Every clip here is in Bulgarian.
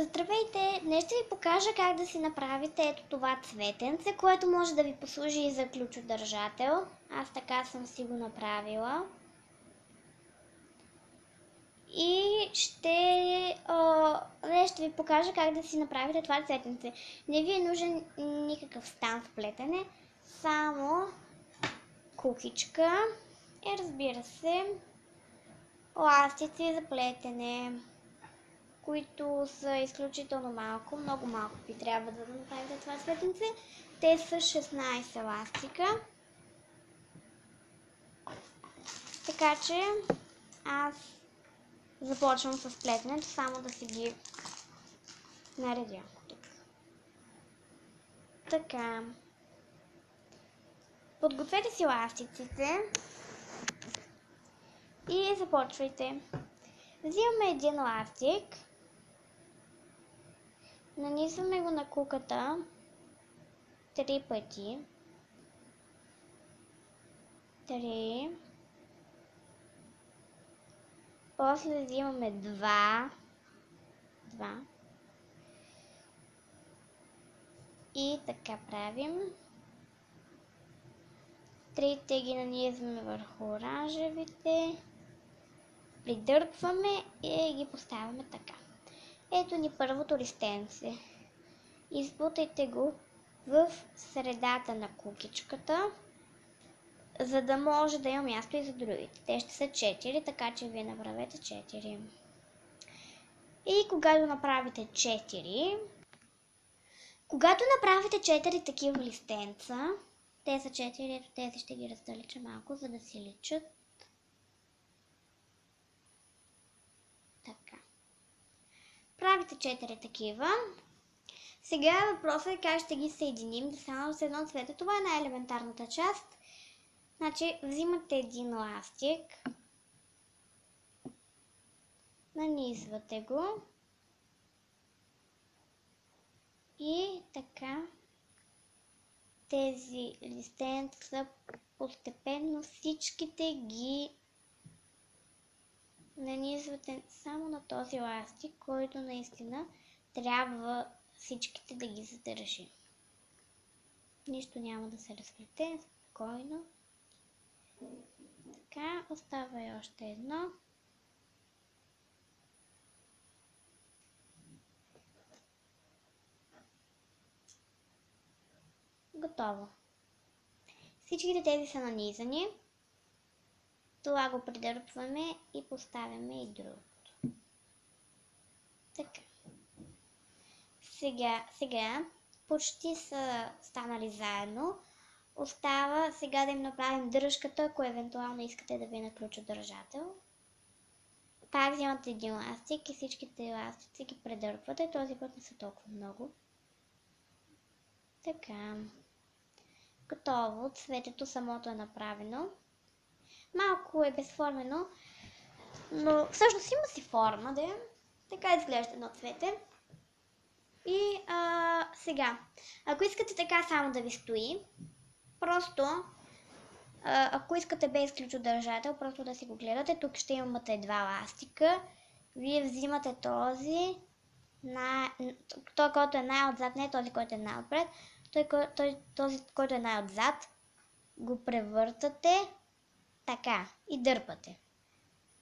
Здравейте! Днес ще ви покажа как да си направите ето това цветенце, което може да ви послужи и за ключодържател. Аз така съм си го направила. И днес ще ви покажа как да си направите това цветенце. Не ви е нужен никакъв стан в плетене, само кукичка и разбира се ластици за плетене, които са изключително малко, много малко ви трябва да направите това цветенце. Те са 16 ластика. Така че аз започвам с плетенето, само да си ги наредя. Така. Подгответе си ластиците и започвайте. Взимаме един ластик, нанизваме го на куката 3 пъти. 3. После взимаме 2. И така правим. 3 ги нанизваме върху оранжевите. Придърпваме и ги поставяме така. Ето ни първото листенце. Избутайте го в средата на кукичката, за да може да има място и за другите. Те ще са 4, така че вие направете 4. И когато направите 4 такива листенца, те са 4, ето тези ще ги раздалеча малко, за да си личат. Така. Правите 4 такива. Сега въпросът е как ще ги съединим да станат с едно цвете. Това е най-елементарната част. Значи, взимате един ластик, нанизвате го и така тези листенца постепенно всичките ги нанизвате само на този ластик, който наистина трябва всичките да ги задържи. Нищо няма да се разплете, спокойно. Така, остава и още едно. Готово. Всичките тези са нанизани. Това го придърпваме и поставяме и другото. Така. Сега почти са станали заедно. Остава сега да им направим дръжката, ако евентуално искате да ви е на ключодържател. Пак вземате един ластик и всичките ластици ги предърпвате. Този път не са толкова много. Така. Готово. Цветето самото е направено. Малко е безформено, но всъщност има си форма, да. Така изглежда едно цвете. И сега, ако искате така само да ви стои, просто, ако искате без ключодържател, просто да си го гледате. Тук ще имате 2 ластика. Вие взимате този, той, който е най-отзад, не този, който е най-отпред, този, който е най-отзад, го превъртате така и дърпате.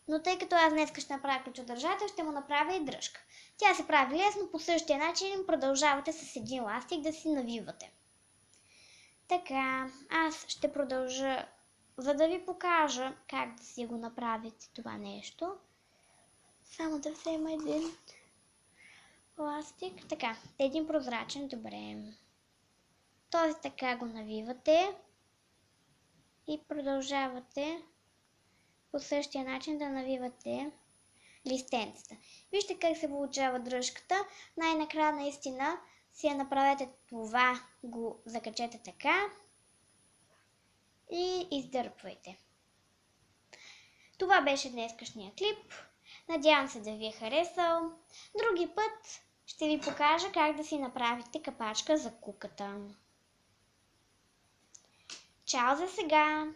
Но тъй като аз днес ще направя ключодържател, ще му направя и дръжка. Тя се прави лесно, по същия начин продължавате с един ластик да си навивате. Така, аз ще продължа, за да ви покажа как да си го направите това нещо. Само да взема един ластик. Така, един прозрачен, добре. Този така го навивате и продължавате по същия начин да навивате листенцата. Вижте как се получава дръжката. Най-накрая наистина си я направете това, го закачете така и издърпвайте. Това беше днескашния клип. Надявам се да ви е харесал. Други път ще ви покажа как да си направите капачка за куката. Чао за сега!